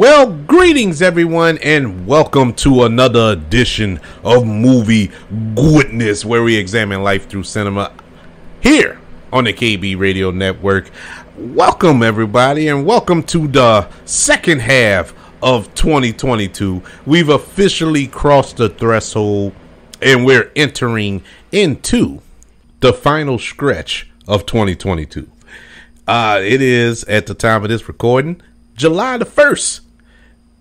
Well, greetings everyone, and welcome to another edition of Movie Goodness, where we examine life through cinema here on the KB Radio Network. Welcome everybody, and welcome to the second half of 2022. We've officially crossed the threshold, and we're entering into the final stretch of 2022. It is, at the time of this recording, July the 1st,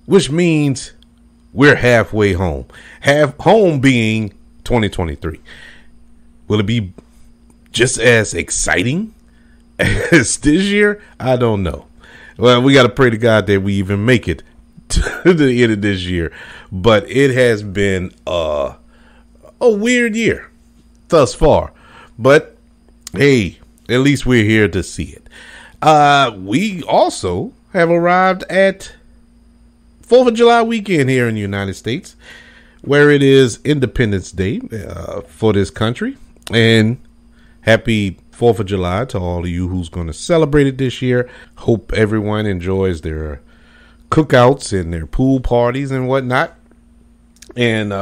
which means we're halfway home. Half home being 2023. Will it be just as exciting as this year? I don't know. Well, we got to pray to God that we even make it to the end of this year. But it has been a weird year thus far. But hey, at least we're here to see it. We also have arrived at 4th of July weekend here in the United States, where it is Independence Day for this country. And happy 4th of July to all of you who's going to celebrate it this year. Hope everyone enjoys their cookouts and their pool parties and whatnot. And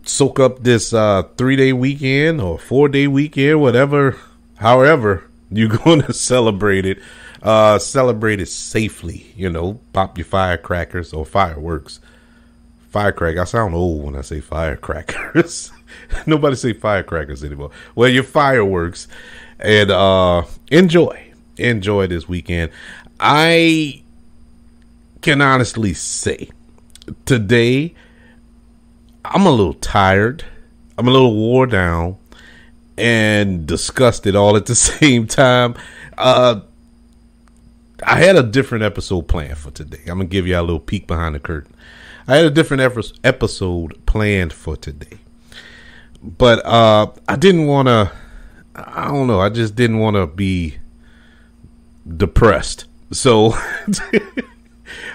soak up this 3-day weekend or 4-day weekend, however you're going to celebrate it. Celebrate it safely, pop your firecrackers or fireworks. Firecracker. I sound old when I say firecrackers. Nobody say firecrackers anymore. Well, your fireworks, and enjoy this weekend. I can honestly say today I'm a little tired. I'm a little wore down and disgusted all at the same time. I had a different episode planned for today. I'm going to give you a little peek behind the curtain. I had a different episode planned for today. But I didn't want to, I just didn't want to be depressed. So,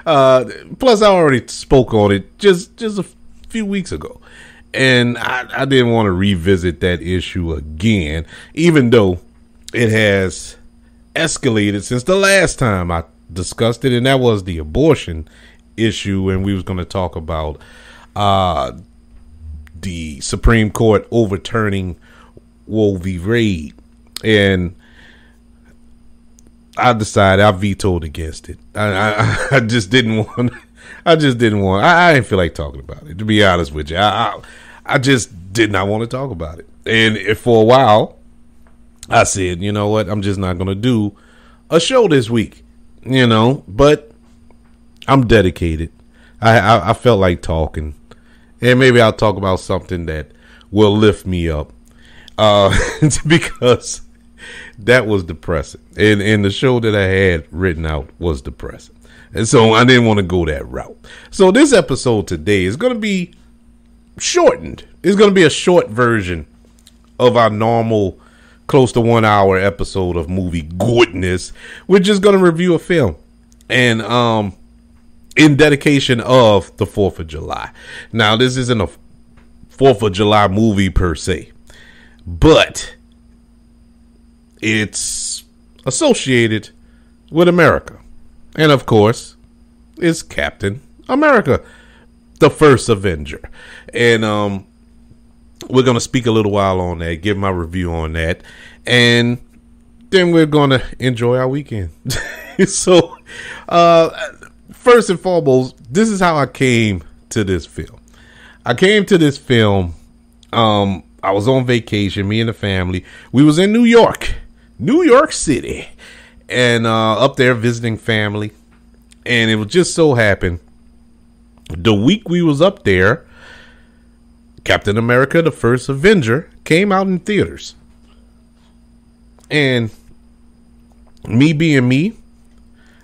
plus I already spoke on it just a few weeks ago. And I didn't want to revisit that issue again, even though it has escalated since the last time I discussed it, and that was the abortion issue. And we was going to talk about the Supreme Court overturning Roe v. Wade, and I decided I vetoed against it. I just didn't want. I didn't feel like talking about it, to be honest with you. I just did not want to talk about it, and for a while I said, you know what, I'm just not going to do a show this week, but I'm dedicated. I felt like talking, and maybe I'll talk about something that will lift me up, because that was depressing. And the show that I had written out was depressing. And so I didn't want to go that route. So this episode today is going to be shortened. It's going to be a short version of our normal close to 1 hour episode of Movie Goodness. We're just going to review a film, and in dedication of the 4th of July. Now, this isn't a 4th of July movie per se, but it's associated with America. And of course, it's Captain America, the First Avenger. And we're going to speak a little while on that, give my review on that, and then we're going to enjoy our weekend. So, first and foremost, this is how I came to this film. I came to this film, I was on vacation, me and the family. We was in New York City, and up there visiting family. And it was just so happened, the week we was up there, Captain America, the First Avenger, came out in theaters. And me being me,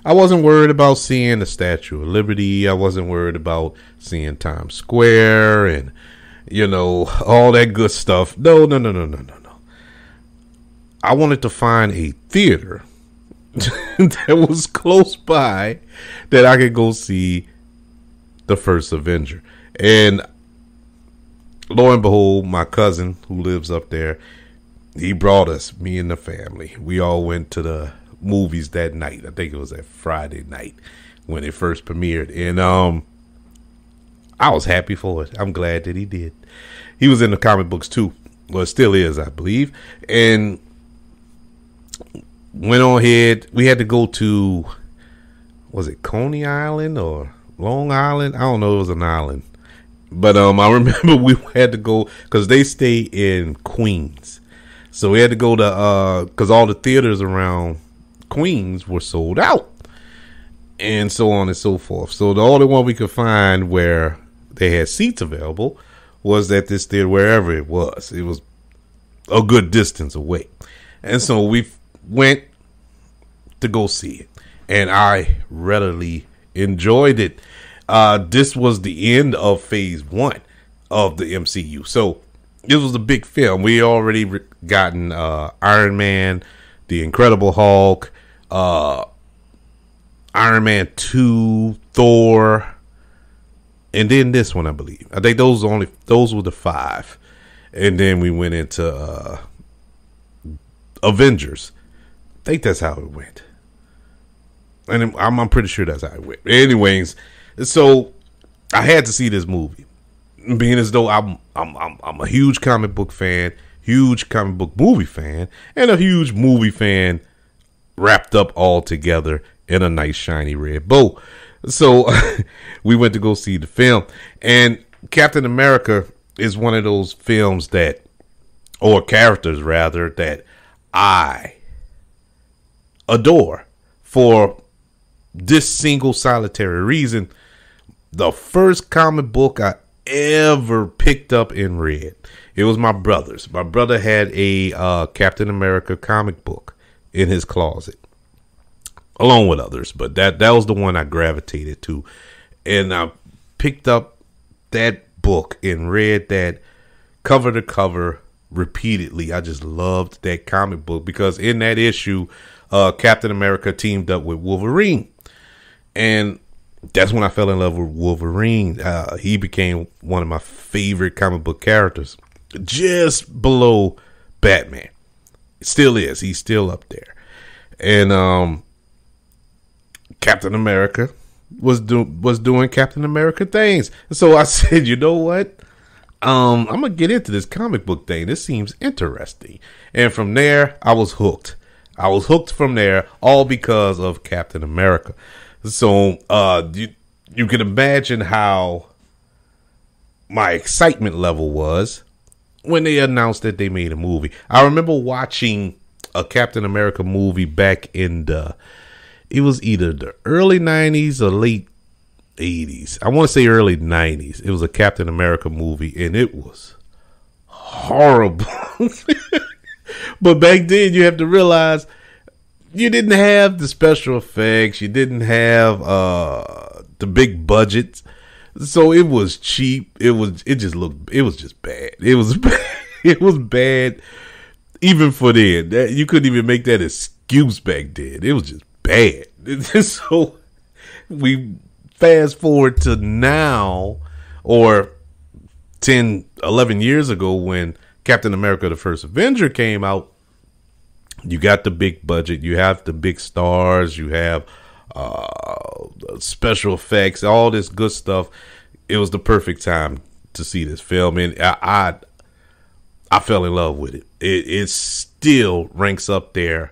I wasn't worried about seeing the Statue of Liberty. I wasn't worried about seeing Times Square and, all that good stuff. No. I wanted to find a theater that was close by that I could go see the First Avenger. And lo and behold, my cousin who lives up there, he brought us, me and the family. We all went to the movies that night. I think it was that Friday night. when it first premiered, and I was happy for it. I'm glad that he did. He was in the comic books too. Well, it still is, I believe. And went on ahead. We had to go to, was it Coney Island or Long Island? I don't know. It was an island. But I remember we had to go because they stay in Queens. So we had to go to, because all the theaters around Queens were sold out. And so on and so forth. So the only one we could find where they had seats available was at this theater, wherever it was. It was a good distance away. And so we went to go see it. And I readily enjoyed it. This was the end of phase 1 of the MCU. So this was a big film. We already gotten Iron Man, The Incredible Hulk, Iron Man 2, Thor, and then this one, I believe. I think those were the 5. And then we went into Avengers. I think that's how it went. And I'm pretty sure that's how it went. Anyways, so I had to see this movie, being as though I'm a huge comic book fan, huge comic book movie fan, and a huge movie fan wrapped up all together in a nice shiny red bow. So we went to go see the film, and Captain America is one of those films that, or characters rather, that I adore for this single solitary reason. The first comic book I ever picked up and read, it was my brother's. My brother had a Captain America comic book in his closet, along with others, but that was the one I gravitated to. And I picked up that book and read that cover to cover repeatedly. I just loved that comic book because in that issue, Captain America teamed up with Wolverine. And that's when I fell in love with Wolverine. He became one of my favorite comic book characters, just below Batman. Still is. He's still up there. And Captain America was doing Captain America things. So I said, you know what? I'm gonna get into this comic book thing. This seems interesting. And from there, I was hooked. I was hooked from there, all because of Captain America. So you can imagine how my excitement level was when they announced that they made a movie. I remember watching a Captain America movie back in it was either the early 90s or late 80s. I want to say early 90s. It was a Captain America movie, and it was horrible. But back then, you have to realize you didn't have the special effects. You didn't have the big budgets. So it was cheap. It was just bad. It was bad. It was bad even for then. You couldn't even make that excuse back then. It was just bad. So we fast forward to now, or 10, 11 years ago, when Captain America, the First Avenger came out. You got the big budget, you have the big stars, you have special effects, all this good stuff. It was the perfect time to see this film, and I fell in love with it. It still ranks up there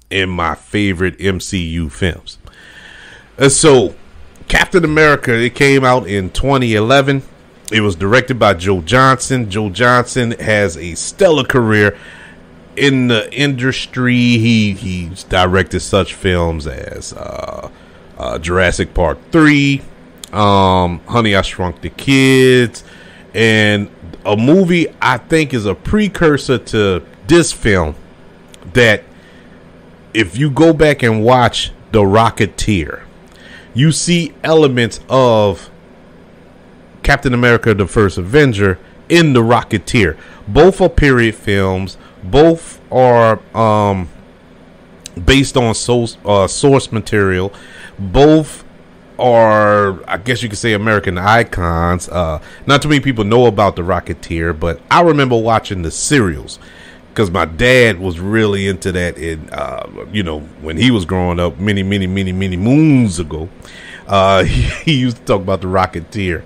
in my favorite MCU films. And so Captain America, it came out in 2011. It was directed by Joe Johnston. Joe Johnston has a stellar career in the industry. He's directed such films as Jurassic Park 3, Honey, I Shrunk the Kids, and a movie I think is a precursor to this film that, if you go back and watch The Rocketeer, you see elements of Captain America, the First Avenger in The Rocketeer. Both are period films. Both are based on source material. Both are, I guess you could say, American icons. Not too many people know about The Rocketeer, but I remember watching the serials because my dad was really into that. In when he was growing up, many moons ago, he used to talk about the Rocketeer,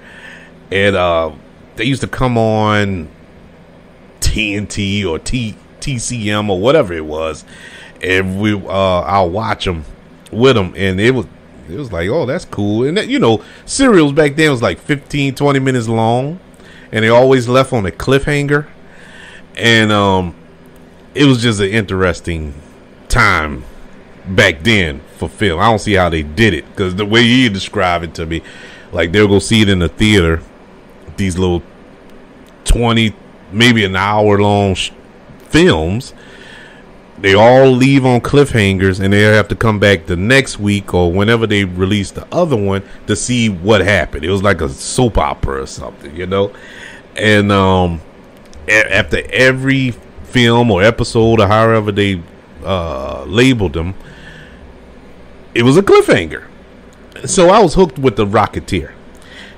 and they used to come on TNT or TCM or whatever it was, and I'll watch them with him, and it was like, oh, that's cool. And that, serials back then was like 15-20 minutes long, and they always left on a cliffhanger, and it was just an interesting time back then for film. I don't see how they did it, because the way you describe it to me, like they'll go see it in the theater, these little 20, maybe an hour long films. They all leave on cliffhangers, and they have to come back the next week or whenever they release the other one to see what happened. It was like a soap opera or something, And after every film or episode or however they labeled them, it was a cliffhanger. So I was hooked with the Rocketeer.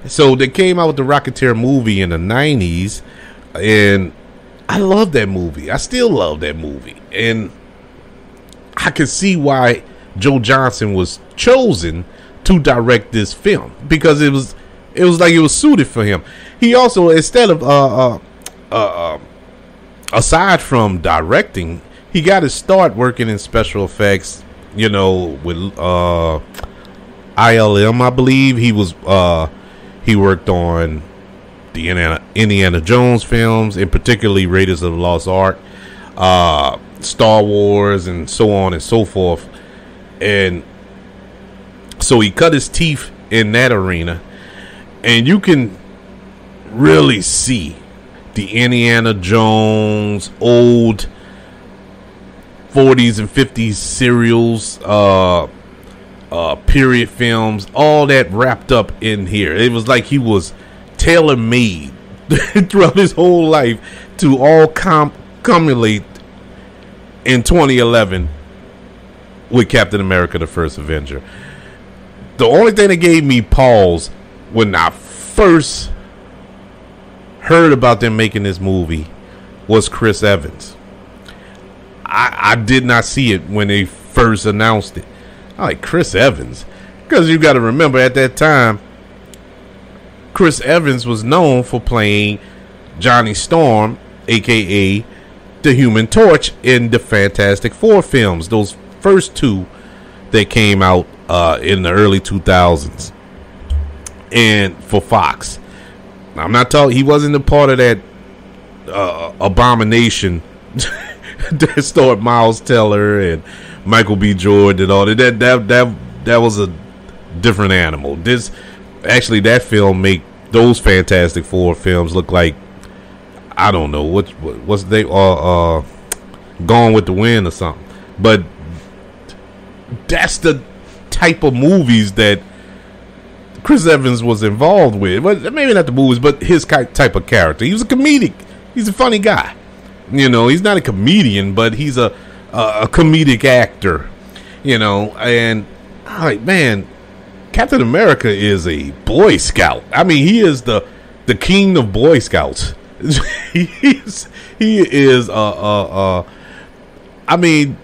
So they came out with the Rocketeer movie in the 90s, and I love that movie. I still love that movie. And I could see why Joe Johnston was chosen to direct this film, because it was like it was suited for him. He also, instead of aside from directing, he got his start working in special effects, with ILM, I believe. He worked on the Indiana Jones films, and particularly Raiders of the Lost Ark, Star Wars, and so on and so forth. And so he cut his teeth in that arena, and you can really see the Indiana Jones old 40s and 50s serials, period films, all that wrapped up in here. It was like he was tailor-made throughout his whole life to all culminate in 2011 with Captain America: The First Avenger. The only thing that gave me pause when I first heard about them making this movie was Chris Evans. I did not see it when they first announced it. I'm like, Chris Evans? Because you got to remember, at that time, Chris Evans was known for playing Johnny Storm, a.k.a. the Human Torch, in the Fantastic Four films. Those first two that came out in the early 2000s. And for Fox. I'm not talking, he wasn't a part of that abomination that starred Miles Teller and Michael B. Jordan and all that. That was a different animal. That film make those Fantastic Four films look like, I don't know what's they Gone with the Wind or something. But that's the type of movies that Chris Evans was involved with. But maybe not the movies, but his type of character. He was a comedic. He's a funny guy. He's not a comedian, but he's a comedic actor. And I'm like, man, Captain America is a Boy Scout. I mean, he is the king of Boy Scouts. he is I mean,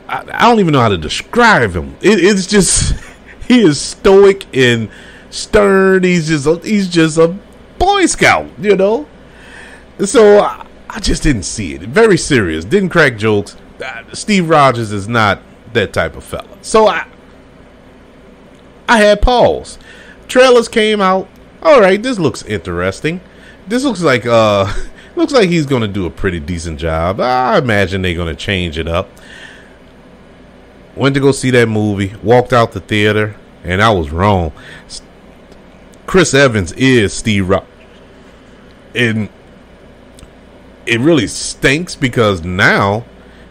I don't even know how to describe him. It's just, he is stoic and stern. He's just a Boy Scout, So I just didn't see it. Very serious. Didn't crack jokes. Steve Rogers is not that type of fella. So I had pause. Trailers came out. All right, this looks interesting. This looks like he's gonna do a pretty decent job. I imagine they're gonna change it up. Went to go see that movie. Walked out the theater, and I was wrong. Chris Evans is Steve Rogers, and it really stinks because now,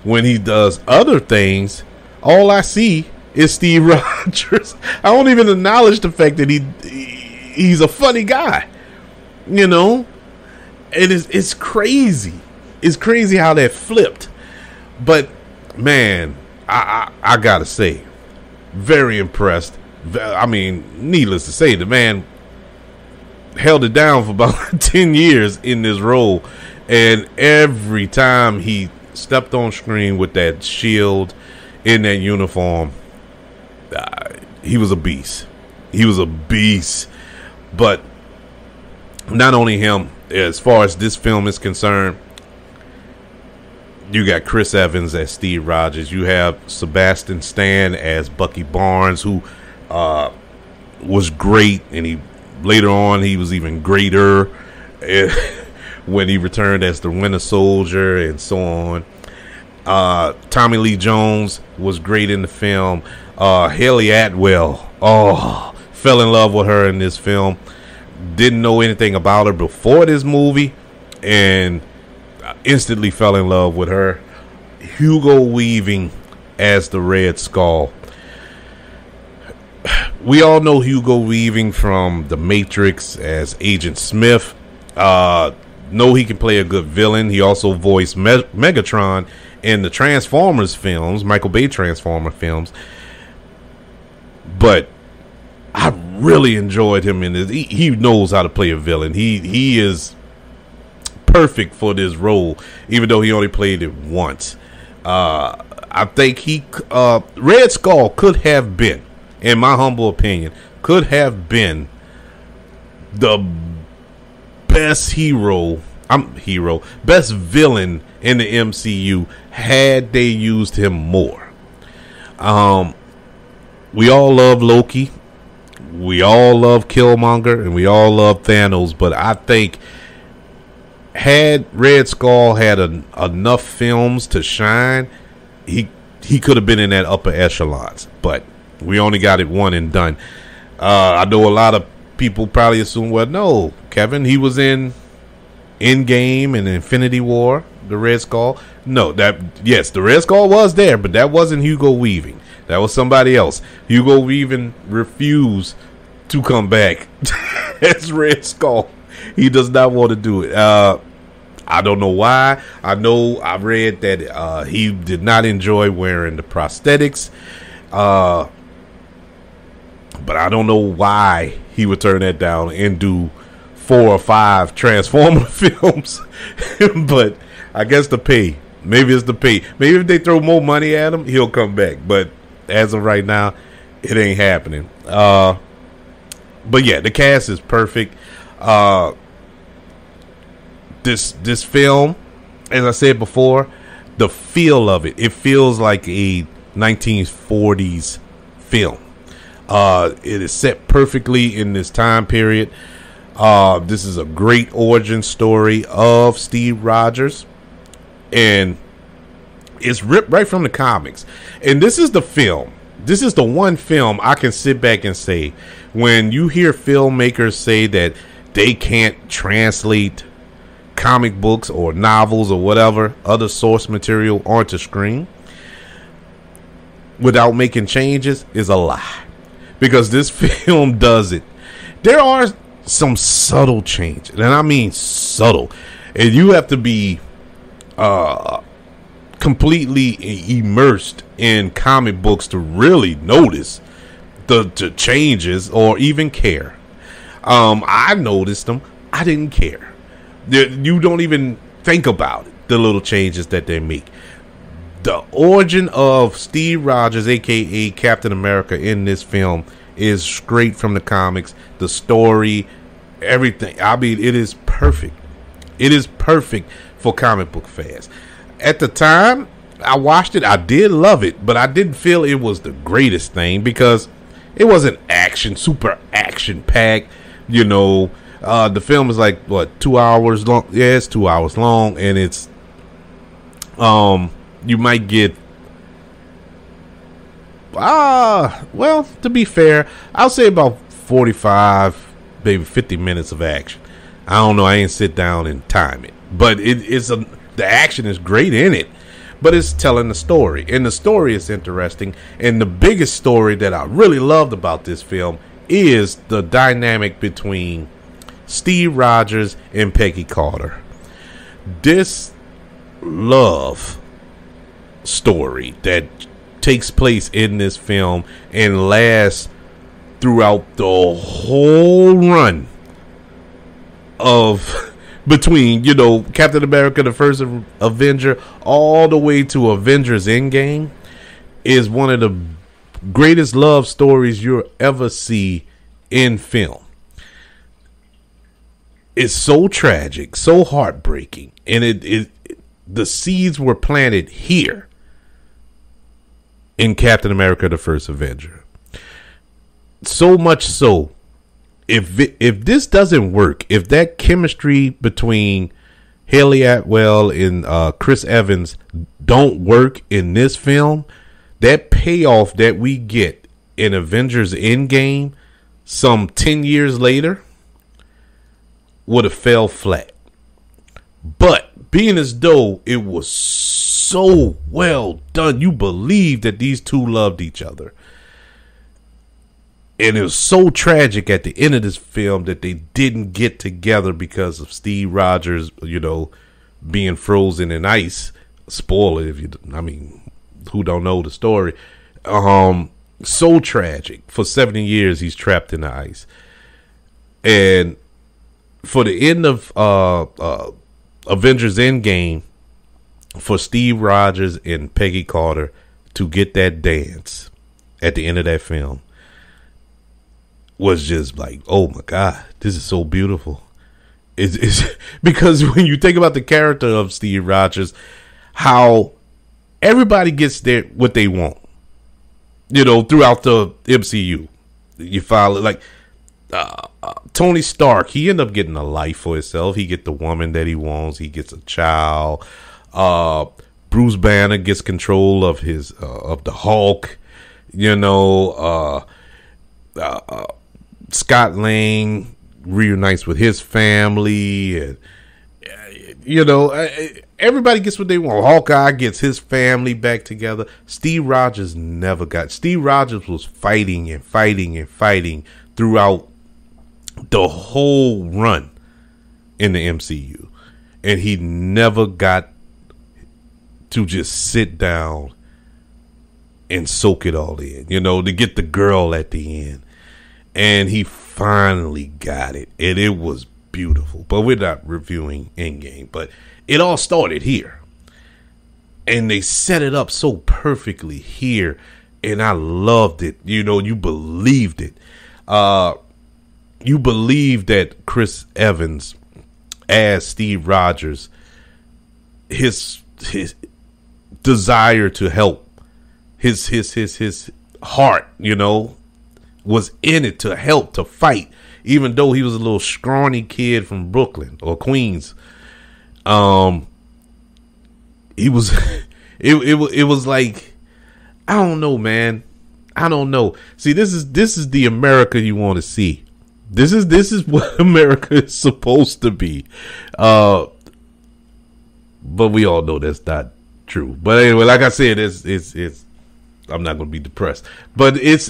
when he does other things, all I see is Steve Rogers. I don't even acknowledge the fact that he's a funny guy. And it's crazy. It's crazy how that flipped. But man, I gotta say, very impressed. I mean, needless to say, the man held it down for about 10 years in this role, and every time he stepped on screen with that shield in that uniform, he was a beast. He was a beast. But not only him, as far as this film is concerned, you got Chris Evans as Steve Rogers. You have Sebastian Stan as Bucky Barnes, who was great, and he later on he was even greater when he returned as the Winter Soldier and so on. Tommy Lee Jones was great in the film. Haley Atwell, fell in love with her in this film. Didn't know anything about her before this movie, and instantly fell in love with her. Hugo Weaving as the Red Skull. We all know Hugo Weaving from The Matrix as Agent Smith. Know he can play a good villain. He also voiced Megatron in the Transformers films, Michael Bay Transformer films. But I really enjoyed him in this. He knows how to play a villain. He is perfect for this role, even though he only played it once. I think Red Skull could have been, in my humble opinion, could have been the best best villain in the MCU had they used him more. We all love Loki, we all love Killmonger, and we all love Thanos, but I think had Red Skull had enough films to shine, he could have been in that upper echelons, but we only got it one and done. I know a lot of people probably assume, well, no, Kevin, he was in Endgame and Infinity War, the Red Skull. No, yes, the Red Skull was there, but that wasn't Hugo Weaving. That was somebody else. Hugo Weaving refused to come back as Red Skull. He does not want to do it. I don't know why. I know I read that he did not enjoy wearing the prosthetics. But I don't know why he would turn that down and do 4 or 5 Transformer films. But I guess the pay. Maybe it's the pay. Maybe if they throw more money at him, he'll come back. But as of right now, it ain't happening. But yeah, the cast is perfect. This film, as I said before, the feel of it feels like a 1940s film. It is set perfectly in this time period. This is a great origin story of Steve Rogers, and it's ripped right from the comics. And this is the film. This is the one film I can sit back and say, when you hear filmmakers say that they can't translate comic books or novels or whatever other source material onto screen without making changes, is a lie. Because this film does it. There are some subtle changes, and I mean subtle, and you have to be completely immersed in comic books to really notice the changes or even care. I noticed them. I didn't care. You don't even think about it, the little changes that they make. The origin of Steve Rogers, aka Captain America, in this film is straight from the comics. The story, everything. I mean, it is perfect. It is perfect for comic book fans. At the time I watched it, I did love it, but I didn't feel it was the greatest thing because it wasn't super action packed. You know, the film is like, what, 2 hours long? Yeah, it's 2 hours long, and it's you might get well, to be fair, I'll say about 45, maybe 50 minutes of action. I don't know, I ain't sit down and time it, but the action is great in it, but it's telling the story, and the story is interesting. And the biggest story that I really loved about this film is the dynamic between Steve Rogers and Peggy Carter. This love story that takes place in this film and lasts throughout the whole run of between, you know, Captain America, the First Avenger, all the way to Avengers Endgame is one of the greatest love stories you'll ever see in film. It's so tragic, so heartbreaking, and the seeds were planted here in Captain America, the First Avenger. So much so, if this doesn't work, if that chemistry between Haley Atwell and Chris Evans don't work in this film, that payoff that we get in Avengers Endgame some 10 years later would have fell flat. But being as though it was so well done, you believe that these two loved each other. And it was so tragic at the end of this film that they didn't get together because of Steve Rogers, you know, being frozen in ice. Spoiler, who don't know the story. So tragic. For 70 years, he's trapped in the ice. And for the end of Avengers Endgame, for Steve Rogers and Peggy Carter to get that dance at the end of that film was just like, oh my God, this is so beautiful. It's because when you think about the character of Steve Rogers, how everybody gets what they want, you know, throughout the MCU. You follow, like Tony Stark, he ended up getting a life for himself. He get the woman that he wants. He gets a child. Bruce Banner gets control of his of the Hulk. You know, Scott Lang reunites with his family, and you know, everybody gets what they want. Hawkeye gets his family back together. Steve Rogers never got. Steve Rogers was fighting and fighting and fighting throughout the whole run in the MCU, and he never got to just sit down and soak it all in, you know, to get the girl at the end. And he finally got it, and it was beautiful. But we're not reviewing Endgame, but it all started here, and they set it up so perfectly here, and I loved it. You know, you believed it. You believed that Chris Evans as Steve Rogers, his desire to help, his heart, you know, was in it to help, to fight, even though he was a little scrawny kid from Brooklyn or Queens. He was it was like, I don't know, man. I don't know. See, this is the America you want to see. This is what America is supposed to be. But we all know that's not true. But anyway, like I said, it's I'm not going to be depressed, but it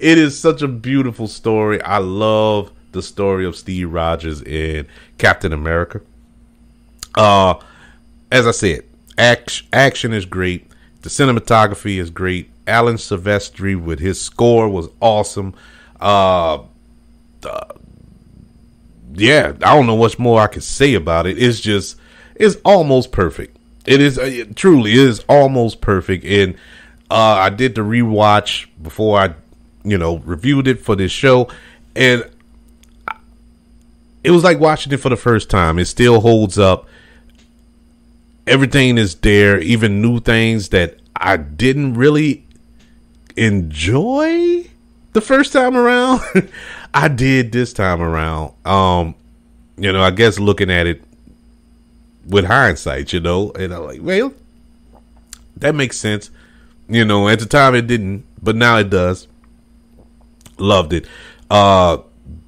is such a beautiful story. I love the story of Steve Rogers and Captain America. As I said, action is great. The cinematography is great. Alan Silvestri with his score was awesome. Yeah, I don't know much more I can say about it. It's almost perfect. It truly is almost perfect. And I did the rewatch before I, reviewed it for this show, and it was like watching it for the first time. It still holds up. Everything is there, even new things that I didn't really enjoy the first time around. I did this time around. I guess looking at it with hindsight, and I'm like, well, that makes sense. At the time it didn't, but now it does. Loved it. The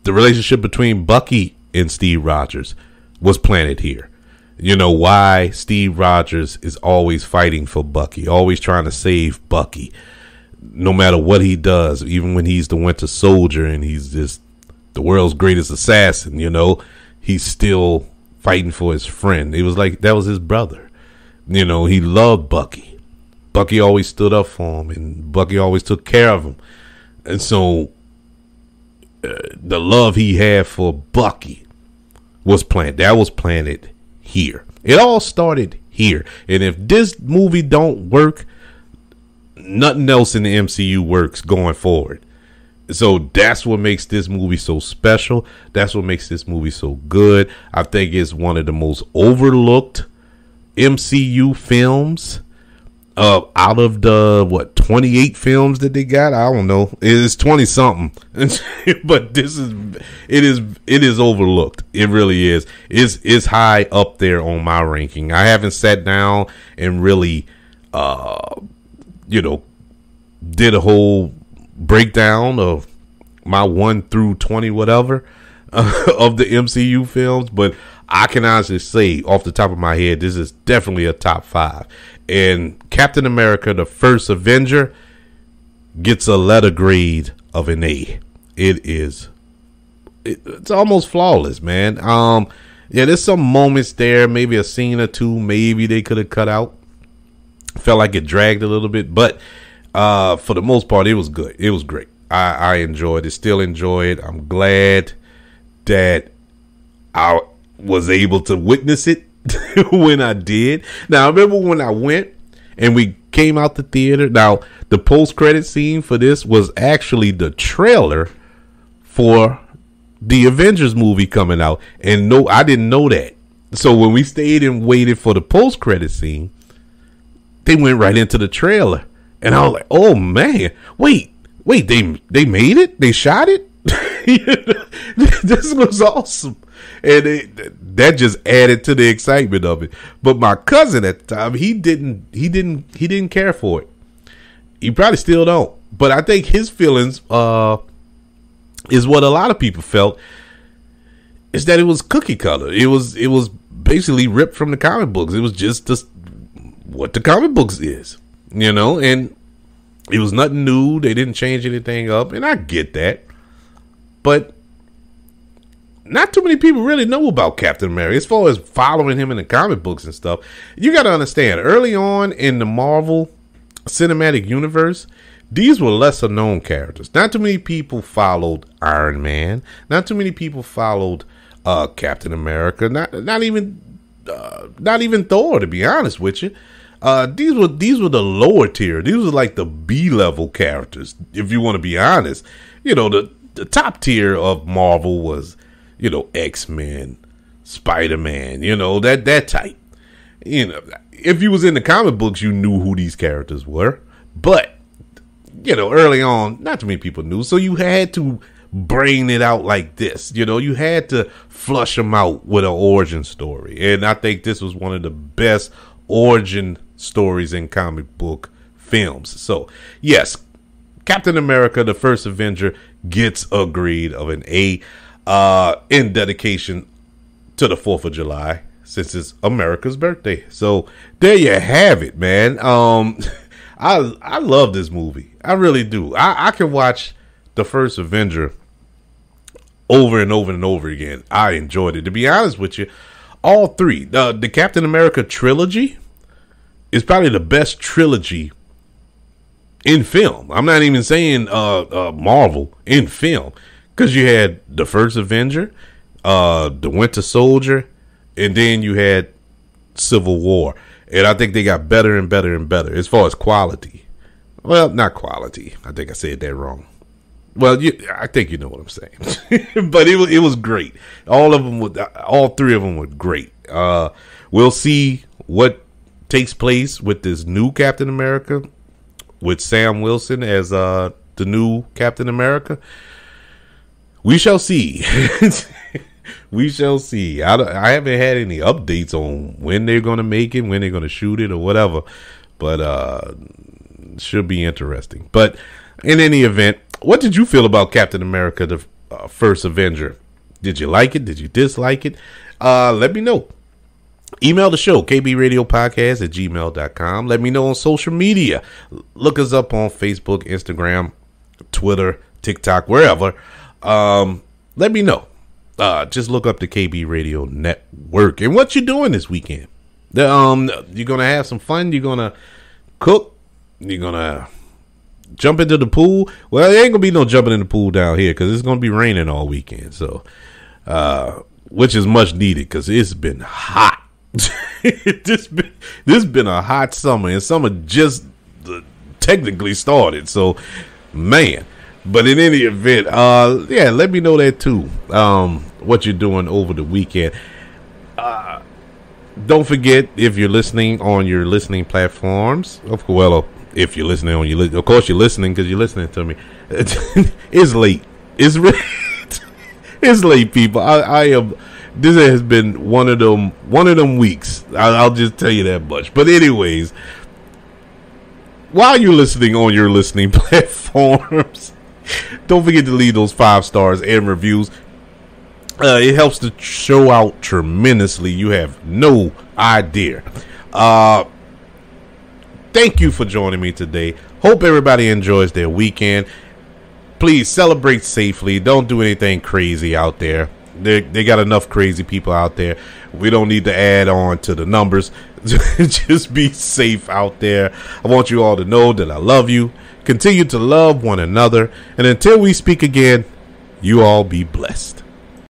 relationship between Bucky and Steve Rogers was planted here. Why Steve Rogers is always fighting for Bucky, always trying to save Bucky, no matter what he does, even when he's the Winter Soldier and he's just the world's greatest assassin, he's still fighting for his friend. It was like that was his brother. He loved Bucky. Bucky always stood up for him, and Bucky always took care of him. And so, the love he had for Bucky was planted here. It all started here. And if this movie don't work, nothing else in the MCU works going forward. So that's what makes this movie so special. That's what makes this movie so good. I think it's one of the most overlooked MCU films. Out of the 28 films that they got, I don't know, it's 20 something. But it is overlooked. It really is. It's high up there on my ranking. I haven't sat down and really did a whole breakdown of my 1 through 20 whatever of the MCU films, but I can honestly say off the top of my head, this is definitely a top 5. And Captain America, the First Avenger, gets a letter grade of an A. It's almost flawless, man. Yeah, there's some moments there, maybe a scene or two, maybe they could have cut out. Felt like it dragged a little bit, but for the most part, it was good. It was great. I enjoyed it. Still enjoy it. I'm glad that I was able to witness it when I did. Now, I remember when I went and we came out the theater. Now, the post-credit scene for this was actually the trailer for the Avengers movie coming out. And no, I didn't know that. So when we stayed and waited for the post-credit scene, they went right into the trailer. And I was like, oh, man, wait, they made it? They shot it? This was awesome. And that just added to the excitement of it. But my cousin at the time, he didn't care for it. He probably still don't. But I think his feelings is what a lot of people felt, is that it was cookie cutter. It was basically ripped from the comic books. It was just what the comic books is, and it was nothing new. They didn't change anything up, and I get that. But not too many people really know about Captain America as far as following him in the comic books and stuff. You got to understand, early on in the Marvel Cinematic Universe, these were lesser known characters. Not too many people followed Iron Man. Not too many people followed Captain America. Not even Thor, to be honest with you. These were the lower tier. These were like the B level characters, if you want to be honest. The top tier of Marvel was, X-Men, Spider-Man, that type. If you was in the comic books, you knew who these characters were. But, early on, not too many people knew. So you had to bring it out like this. You had to flush them out with an origin story. And I think this was one of the best origin stories in comic book films. So, yes, Captain America, the First Avenger, gets a grade of an A in dedication to the 4th of July, since it's America's birthday. So there you have it, man. I love this movie. I really do. I can watch the First Avenger over and over and over again. I enjoyed it. To be honest with you, all three, the Captain America trilogy is probably the best trilogy in film. I'm not even saying Marvel, in film, because you had the First Avenger, the Winter Soldier, and then you had Civil War. And I think they got better and better and better as far as quality. Well, not quality. I think I said that wrong. Well, I think you know what I'm saying. But it was great. All three of them were great. We'll see what takes place with this new Captain America, with Sam Wilson as the new Captain America. We shall see. We shall see. I haven't had any updates on when they're going to make it, when they're going to shoot it, or whatever. But should be interesting. But in any event, what did you feel about Captain America, the First Avenger? Did you like it? Did you dislike it? Let me know. Email the show, kbradiopodcast@gmail.com. Let me know on social media. Look us up on Facebook, Instagram, Twitter, TikTok, wherever. Let me know. Just look up the KB Radio Network. And what you doing this weekend? You're going to have some fun? You're going to cook? You're going to jump into the pool. Well, there ain't gonna be no jumping in the pool down here because it's gonna be raining all weekend. So, which is much needed because it's been hot. this been a hot summer, and summer just technically started. So, man. But in any event, yeah, let me know that too. What you're doing over the weekend. Don't forget, if you're listening on your listening platforms, if you're listening on of course you're listening because you're listening to me. It's late. It's really, it's late, people. I am. This has been one of them weeks. I'll just tell you that much. But anyways, while you're listening on your listening platforms, don't forget to leave those 5 stars and reviews. It helps the show out tremendously. You have no idea. Thank you for joining me today. Hope everybody enjoys their weekend. Please celebrate safely. Don't do anything crazy out there. They got enough crazy people out there. We don't need to add on to the numbers. Just be safe out there. I want you all to know that I love you. Continue to love one another. And until we speak again, you all be blessed.